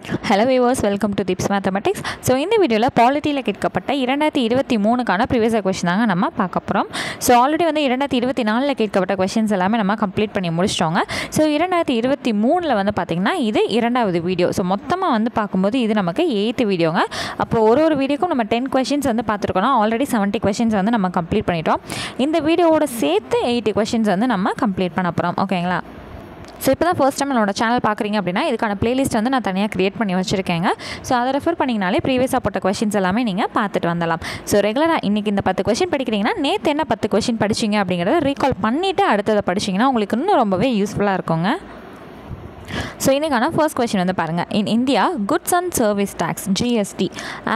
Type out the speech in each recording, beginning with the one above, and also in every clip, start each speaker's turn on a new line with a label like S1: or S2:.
S1: Hello viewers, welcome to Tips Mathematics. So இந்த வீடியோல பாலிட்டில கேட்கப்பட்ட 2023க்கான previous question தாங்க நம்ம பார்க்க போறோம். So ஆல்ரெடி வந்து 2024ல கேட்கப்பட்ட questions எல்லாமே நம்ம கம்ப்ளீட் பண்ணி முடிச்சிட்டோங்க. So 2023ல வந்து பாத்தீங்கன்னா இது இரண்டாவது வீடியோ. So மொத்தமா வந்து பாக்கும்போது இது நமக்கு 8th வீடியோங்க. அப்போ ஒரு வீடியோக்கும் நம்ம 10 questions வந்து பார்த்திருக்கோம். ஆல்ரெடி 70 questions வந்து நம்ம கம்ப்ளீட் பண்ணிட்டோம். இந்த வீடியோவோட சேர்த்து 80 questions வந்து நம்ம கம்ப்ளீட் பண்ண போறோம். ஓகேங்களா? ஸோ இப்போ தான் ஃபர்ஸ்ட் டைம் என்னோட சேனல் பார்க்குறீங்க அப்படின்னா இதுக்கான பிளேலிஸ்ட் வந்து நான் தனியாக க்ரியேட் பண்ணி வச்சுருக்கேங்க. ஸோ அதை ரெஃபர் பண்ணிங்கனாலே ப்ரீவியஸாக போட்ட கொஷின்ஸ் எல்லாமே நீங்கள் பார்த்துட்டு வந்துடலாம். ஸோ ரெகுலராக இன்றைக்கி இந்த 10 கொஷின் படிக்கிறீங்கன்னா நேற்று என்ன 10 கொஷின் படிச்சிங்க அப்படிங்கிறத ரீகால் பண்ணிவிட்டு அடுத்ததை படிச்சிங்கன்னா உங்களுக்கு இன்னும் ரொம்பவே யூஸ்ஃபுல்லாக இருக்குங்க. ஸோ இன்றைக்கான ஃபர்ஸ்ட் கொஸ்டின் வந்து பாருங்கள். In India goods and service tax GST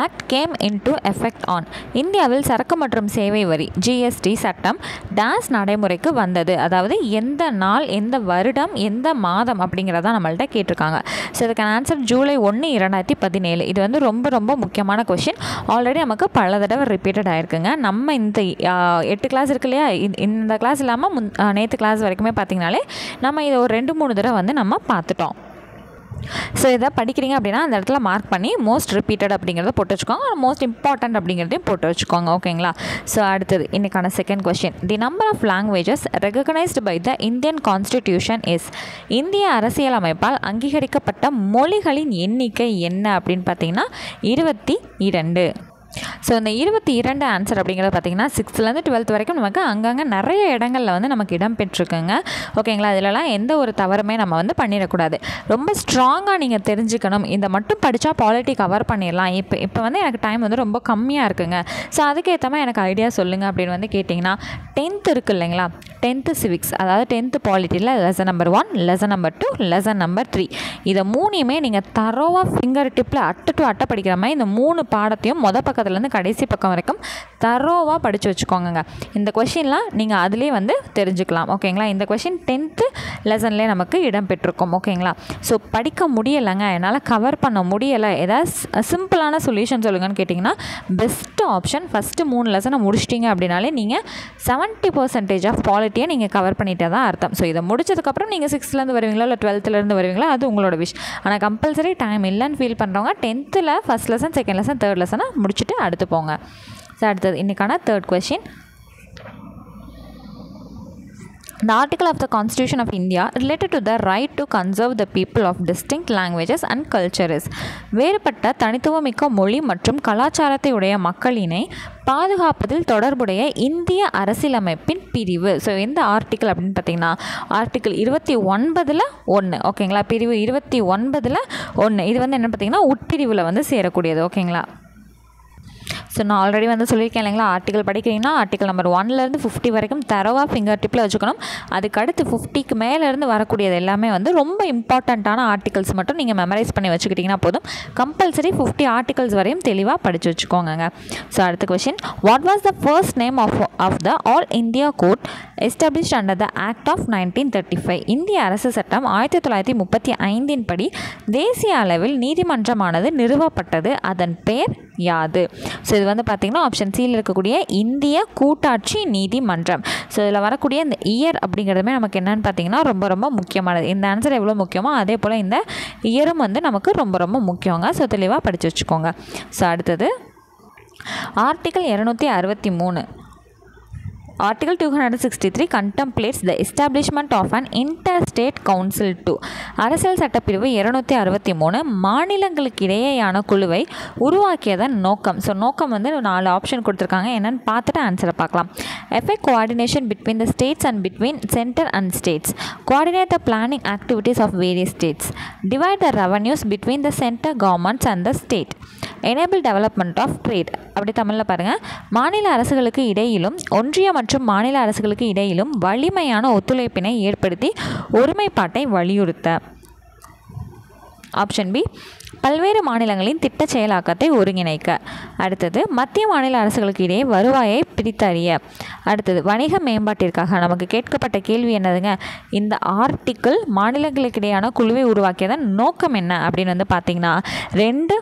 S1: act came into effect on. இந்தியாவில் சரக்கு மற்றும் சேவை வரி GST சட்டம் டேஸ் நடைமுறைக்கு வந்தது. அதாவது எந்த நாள், எந்த வருடம், எந்த மாதம் அப்படிங்கிறதான் நம்மள்ட்ட கேட்டிருக்காங்க. ஸோ இதுக்கான ஆன்சர் ஜூலை 1, 2017. இது வந்து ரொம்ப முக்கியமான கொஷின். ஆல்ரெடி நமக்கு பல தடவை ரிப்பீட்டட் ஆகிருக்குங்க. நம்ம இந்த 8 கிளாஸ் இருக்கு இல்லையா, இந்த கிளாஸ் இல்லாமல் நேற்று கிளாஸ் வரைக்குமே பார்த்திங்கனாலே நம்ம இதை ஒரு 2-3 தடவை வந்து நம்ம பார்த்துட்டோம். ஸோ இதை படிக்கிறீங்க அப்படின்னா அந்த இடத்துல மார்க் பண்ணி மோஸ்ட் ரிப்பீட்டட் அப்படிங்கிறத போட்டு வச்சுக்கோங்க, மோஸ்ட் இம்பார்ட்டன்ட் அப்படிங்கிறதையும் போட்டு வச்சுக்கோங்க. ஓகேங்களா? ஸோ அடுத்தது இன்றைக்கான second question. The number of languages recognised by the Indian constitution is. இந்திய அரசியலமைப்பால் அங்கீகரிக்கப்பட்ட மொழிகளின் எண்ணிக்கை என்ன அப்படின்னு பார்த்தீங்கன்னா 22. ஸோ இந்த 22 ஆன்சர் அப்படிங்கிறது பார்த்திங்கன்னா 6th-லேருந்து 12th வரைக்கும் நமக்கு அங்கங்கே நிறைய இடங்களில் வந்து நமக்கு இடம் பெற்றிருக்குங்க. ஓகேங்களா? இதிலலாம் எந்த ஒரு தவறுமே நம்ம வந்து பண்ணிடக்கூடாது. ரொம்ப ஸ்ட்ராங்காக நீங்கள் தெரிஞ்சுக்கணும். இதை மட்டும் படித்தா பாலிட்டி கவர் பண்ணிடலாம். இப்போ வந்து எனக்கு டைம் வந்து ரொம்ப கம்மியாக இருக்குங்க. ஸோ அதுக்கேற்ற மாதிரி எனக்கு ஐடியா சொல்லுங்கள் அப்படின்னு வந்து கேட்டிங்கன்னா 10th இருக்குது இல்லைங்களா, 10th சிவிக்ஸ், அதாவது 10th பாலிட்டியில் lesson number 1, lesson number 2, lesson number 3 இதை மூணையுமே நீங்கள் தரோவாக ஃபிங்கர் டிப்பில் அட்டை படிக்கிற மாதிரி இந்த 3 பாடத்தையும் பக்கத்துலேருந்து கடைசி பக்கம் வரைக்கும் தரோவாக படித்து வச்சுக்கோங்க. இந்த கொஷின்லாம் நீங்கள் அதிலே வந்து தெரிஞ்சுக்கலாம். ஓகேங்களா? இந்த கொஷின் 10th லெசன்லேயே நமக்கு இடம் பெற்றிருக்கும். ஓகேங்களா? ஸோ படிக்க முடியலைங்க, என்னால் கவர் பண்ண முடியலை, ஏதாவது சிம்பிளான சொல்யூஷன் சொல்லுங்கன்னு கேட்டிங்கன்னா பெஸ்ட்டு ஆப்ஷன் ஃபஸ்ட்டு 3 லெசனை முடிச்சிட்டிங்க அப்படின்னாலே நீங்கள் 70% ஆஃப் பாலிட்டியை நீங்கள் கவர் பண்ணிட்டே தான் அர்த்தம். ஸோ இதை முடிச்சதுக்கப்புறம் நீங்கள் 6th-லேருந்து வருவீங்களா இல்லை 12th-லேருந்து வருவீங்களா அது உங்களோட விஷ். ஆனால் கம்பல்சரி டைம் இல்லைன்னு ஃபீல் பண்ணுறவங்க 10th first lesson, second lesson, third லெசனை முடிச்சுட்டு அடுத்து போங்க. ஸோ அடுத்தது இன்றைக்கான third question. The article of the Constitution of India related to the right to conserve the people of distinct languages and culture is. வேறுபட்ட தனித்துவமிக்க மொழி மற்றும் கலாச்சாரத்தை உடைய மக்களினை பாதுகாப்பதில் தொடர்புடைய இந்திய அரசியலமைப்பின் பிரிவு. ஸோ எந்த ஆர்டிக்கல் அப்படின்னு பார்த்தீங்கன்னா ஆர்டிக்கல் 29ல் 1. ஓகேங்களா? பிரிவு 29ல் 1. இது வந்து என்ன பார்த்தீங்கன்னா உட்பிரிவில் வந்து சேரக்கூடியது. ஓகேங்களா? ஸோ நான் ஆல்ரெடி வந்து சொல்லியிருக்கேன் இல்லைங்களா, ஆர்டிக்கல் படிக்கிறீங்கன்னா ஆர்டிக்கல் நம்பர் 1லேருந்து 50 வரைக்கும் தரவாக ஃபிங்கர் டிப்பில் வச்சுக்கணும். அதுக்கடுத்து 50க்கு மேலேருந்து வரக்கூடியது எல்லாமே வந்து ரொம்ப இம்பார்ட்டண்ட்டான ஆர்டிகல்ஸ் மட்டும் நீங்கள் மெமரைஸ் பண்ணி வச்சுக்கிட்டிங்கன்னா போதும். கம்பல்சரி 50 ஆர்டிகல்ஸ் வரையும் தெளிவாக படித்து வச்சுக்கோங்க. ஸோ அடுத்த question. What was the first name of the all India court established under the act of 1935. இந்திய அரசு சட்டம் 1935 படி தேசிய அளவில் நீதிமன்றமானது நிறுவப்பட்டது. அதன் பெயர் யாது? ஸோ இது வந்து பார்த்திங்கன்னா ஆப்ஷன் சியில் இருக்கக்கூடிய இந்திய கூட்டாட்சி நீதிமன்றம். ஸோ இதில் வரக்கூடிய இந்த இயர் அப்படிங்கிறதுமே நமக்கு என்னென்னு பார்த்தீங்கன்னா ரொம்ப முக்கியமானது. இந்த ஆன்சர் எவ்வளோ முக்கியமோ அதே போல் இந்த இயரும் வந்து நமக்கு ரொம்ப முக்கியங்க. ஸோ தெளிவாக படித்து வச்சுக்கோங்க. ஸோ அடுத்தது article 263. Article 263 contemplates the establishment of an interstate council to. அரசியல் சட்டப்பிரிவு 263 மாநிலங்களுக்கு இடையேயான குழுவை உருவாக்கியதன் நோக்கம். ஸோ நோக்கம் வந்து 4 ஆப்ஷன் கொடுத்துருக்காங்க. என்னென்னு பார்த்துட்டு ஆன்சரை பார்க்கலாம். Effect coordination between the states and between center and states. Coordinate the planning activities of various states. Divide the revenues between the center governments and the state. Enable development of trade. அப்படி தமிழில் பாருங்கள். மாநில அரசுகளுக்கு இடையிலும் ஒன்றிய மற்றும் மாநில அரசுகளுக்கு இடையிலும் வலிமையான ஒத்துழைப்பினை ஏற்படுத்தி ஒருமைப்பாட்டை வலியுறுத்த. ஆப்ஷன் பி பல்வேறு மாநிலங்களின் திட்ட செயலாக்கத்தை ஒருங்கிணைக்க. அடுத்தது மத்திய மாநில அரசுகளுக்கு இடையே வருவாயை பிரித்தறிய. அடுத்தது வணிக மேம்பாட்டிற்காக. நமக்கு கேட்கப்பட்ட கேள்வி என்னதுங்க, இந்த ஆர்டிக்கிள் மாநிலங்களுக்கு இடையான குழுவை உருவாக்கியதன் நோக்கம் என்ன அப்படின்னு வந்து பார்த்தீங்கன்னா 2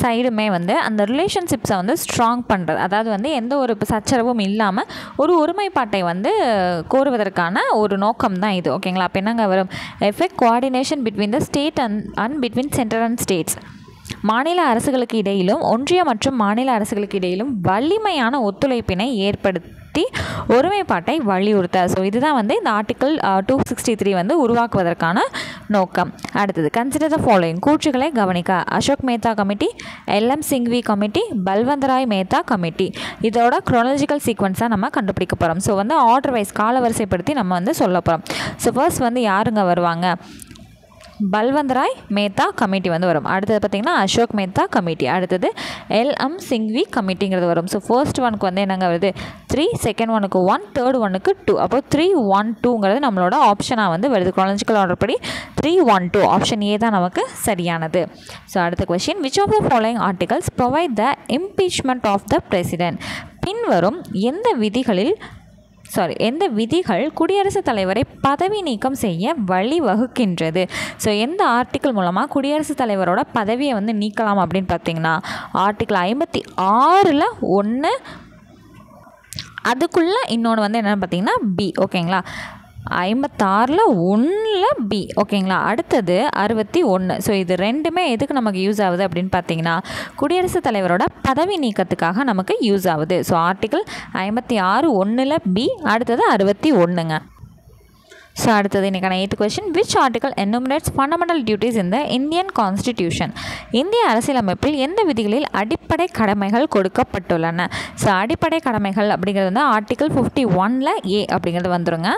S1: சைடுமே வந்து அந்த ரிலேஷன்ஷிப்ஸை வந்து ஸ்ட்ராங் பண்ணுறது, அதாவது வந்து எந்த ஒரு சச்சரவும் இல்லாமல் ஒரு ஒருமைப்பாட்டை வந்து கோருவதற்கான ஒரு நோக்கம் தான் இது. ஓகேங்களா? அப்போ என்னங்க வரும்? Effect coordination between the state and between central and states. மாநில அரசுகளுக்கு இடையிலும் ஒன்றிய மற்றும் மாநில அரசுகளுக்கு இடையிலும் வலிமையான ஒத்துழைப்பினை ஏற்படுத்தி ஒருமைப்பாட்டை வலியுறுத்த. ஸோ இதுதான் வந்து இந்த ஆர்டிக்கல் 263 வந்து உருவாக்குவதற்கான நோக்கம். அடுத்தது, கன்சிடர் த ஃபாலோயிங். கூற்றுகளை கவனிக்க. Ashok Mehta committee, LM Singhvi committee, Balwantrai Mehta committee. இதோட குரோனாலஜிக்கல் சீக்வன்ஸாக நம்ம கண்டுபிடிக்க போகிறோம். ஸோ வந்து ஆர்டர் வைஸ் காலவரிசைப்படுத்தி நம்ம வந்து சொல்ல போகிறோம். ஸோ ஃபர்ஸ்ட் வந்து யாருங்க வருவாங்க? பல்வந்தராய் மேத்தா கமிட்டி வந்து வரும். அடுத்தது பார்த்திங்கன்னா அசோக் மேத்தா கமிட்டி. அடுத்தது LM சிங்வி கமிட்டிங்கிறது வரும். ஸோ ஃபர்ஸ்ட் ஒனுக்கு வந்து என்னங்க வருது? 3, செகண்ட் ஒனுக்கு 1, தேர்ட் ஒனுக்கு 2. அப்போ 312ங்கிறது நம்மளோட ஆப்ஷனாக வந்து வருது. குரோனாலஜிக்கல் ஆர்டர் படி 312 ஆப்ஷன் ஏ தான் நமக்கு சரியானது. ஸோ அடுத்த question, which of the following articles provide the impeachment of the president? பின்வரும் எந்த விதிகள் குடியரசுத் தலைவரை பதவி நீக்கம் செய்ய வழிவகுக்கின்றது? ஸோ எந்த ஆர்டிக்கிள் மூலமாக குடியரசுத் தலைவரோட பதவியை வந்து நீக்கலாம் அப்படின்னு பார்த்தீங்கன்னா, ஆர்டிக்கிள் 56ல் 1, அதுக்குள்ளே இன்னொன்று வந்து என்னென்னு பார்த்தீங்கன்னா பி. ஓகேங்களா? 56ல் 1ல் பி. ஓகேங்களா? அடுத்தது 61. ஸோ இது ரெண்டுமே எதுக்கு நமக்கு யூஸ் ஆகுது அப்படின்னு பார்த்தீங்கன்னா, குடியரசுத் தலைவரோட பதவி நீக்கத்துக்காக நமக்கு யூஸ் ஆகுது. ஸோ ஆர்டிக்கிள் 56 1ல் பி, அடுத்தது 61ங்க. ஸோ அடுத்தது இன்றைக்கான 8th question, which article enumerates fundamental duties in the Indian constitution? இந்திய அரசியலமைப்பில் எந்த விதிகளில் அடிப்படை கடமைகள் கொடுக்கப்பட்டுள்ளன? ஸோ அடிப்படை கடமைகள் அப்படிங்கிறது வந்து ஆர்டிக்கிள் 51ல் ஏ அப்படிங்கிறது வந்துடுங்க.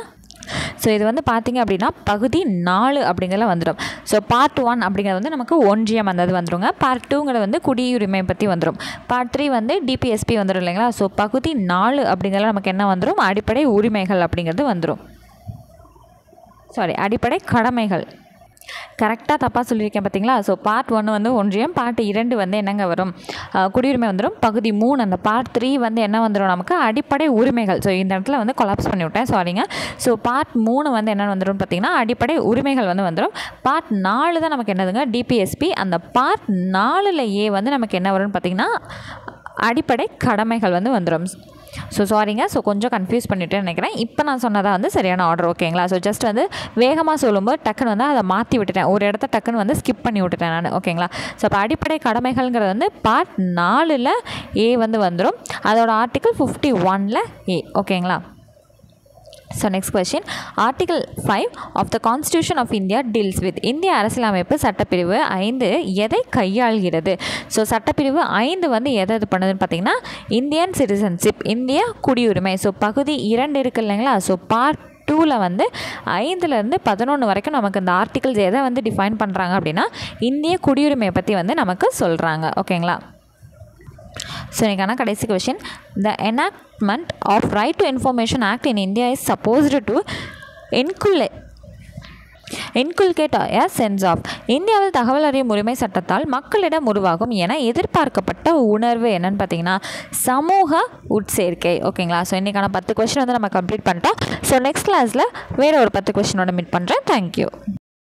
S1: ஸோ இது வந்து பார்த்திங்க அப்படின்னா பகுதி 4 அப்படிங்கிறத வந்துடும். ஸோ பார்ட் 1 அப்படிங்கிறது வந்து நமக்கு ஒன்றியம் வந்தது வந்துடுங்க. பார்ட் 2ங்கிறது வந்து குடியுரிமை பற்றி வந்துடும். பார்ட் 3 வந்து DPSP வந்துடும் இல்லைங்களா? ஸோ பகுதி 4 அப்படிங்கிறத நமக்கு என்ன வந்துடும்? அடிப்படை உரிமைகள் அப்படிங்கிறது வந்துடும். அடிப்படை கடமைகள். கரெக்டாக தப்பாக சொல்லியிருக்கேன் பார்த்தீங்களா? ஸோ பார்ட் 1 வந்து ஒன்றியம், பார்ட் 2 வந்து என்னங்க வரும்? குடியுரிமை வந்துடும். பகுதி 3 அந்த பார்ட் 3 வந்து என்ன வந்துடும்? நமக்கு அடிப்படை உரிமைகள். ஸோ இந்த இடத்துல வந்து கொலாப்ஸ் பண்ணி விட்டேன், சாரிங்க. ஸோ பார்ட் 3 வந்து என்ன வந்துடும் பார்த்தீங்கன்னா அடிப்படை உரிமைகள் வந்து வந்துடும். பார்ட் 4 தான் நமக்கு என்னதுங்க? DPSP. அந்த பார்ட் 4ல் ஏ வந்து நமக்கு என்ன வரும்னு பார்த்தீங்கன்னா அடிப்படை கடமைகள் வந்து வந்துடும். ஸோ சாரிங்க, ஸோ கொஞ்சம் கன்ஃபியூஸ் பண்ணிவிட்டேன்னு நினைக்கிறேன். இப்போ நான் சொன்னதாக வந்து சரியான ஆர்டர். ஓகேங்களா? ஸோ ஜஸ்ட் வந்து வேகமாக சொல்லும்போது டக்குன்னு வந்து அதை மாற்றி விட்டுட்டேன், ஒரு இடத்த டக்குன்னு வந்து ஸ்கிப் பண்ணி விட்டுட்டேன் நான். ஓகேங்களா? ஸோ இப்போ அடிப்படை கடமைகள்ங்கிறது வந்து பார்ட் 4ல் ஏ வந்து வந்துடும். அதோட ஆர்டிக்கிள் 51ல் ஏ. ஓகேங்களா? So next question, article 5 of the constitution of India deals with. இந்திய அரசியலமைப்பு சட்டப்பிரிவு 5 எதை கையாள்கிறது? ஸோ சட்டப்பிரிவு 5 வந்து எதை இது பண்ணுதுன்னு பார்த்தீங்கன்னா இந்தியன் சிட்டிசன்ஷிப், இந்திய குடியுரிமை. ஸோ பகுதி 2 இருக்குது இல்லைங்களா? ஸோ பார்ட் 2ல் வந்து 5லேருந்து 11 வரைக்கும் நமக்கு இந்த ஆர்டிகல்ஸ் எதை வந்து டிஃபைன் பண்ணுறாங்க அப்படின்னா இந்திய குடியுரிமையை பற்றி வந்து நமக்கு சொல்கிறாங்க. ஓகேங்களா? ஸோ இன்றைக்கான கடைசி question, the enactment of right to information act in India is supposed to inculcate a sense of. இந்தியாவில் தகவல் அறியும் உரிமை சட்டத்தால் மக்களிடம் உருவாகும் என எதிர்பார்க்கப்பட்ட உணர்வு என்னன்னு பார்த்தீங்கன்னா சமூக உட்சேர்க்கை. ஓகேங்களா? ஸோ இன்றைக்கான 10 கொஸ்டின் வந்து நம்ம கம்ப்ளீட் பண்ணிட்டோம். ஸோ நெக்ஸ்ட் கிளாஸில் வேறு ஒரு 10 கொஸ்டினோட மீட் பண்ணுறேன். தேங்க்யூ.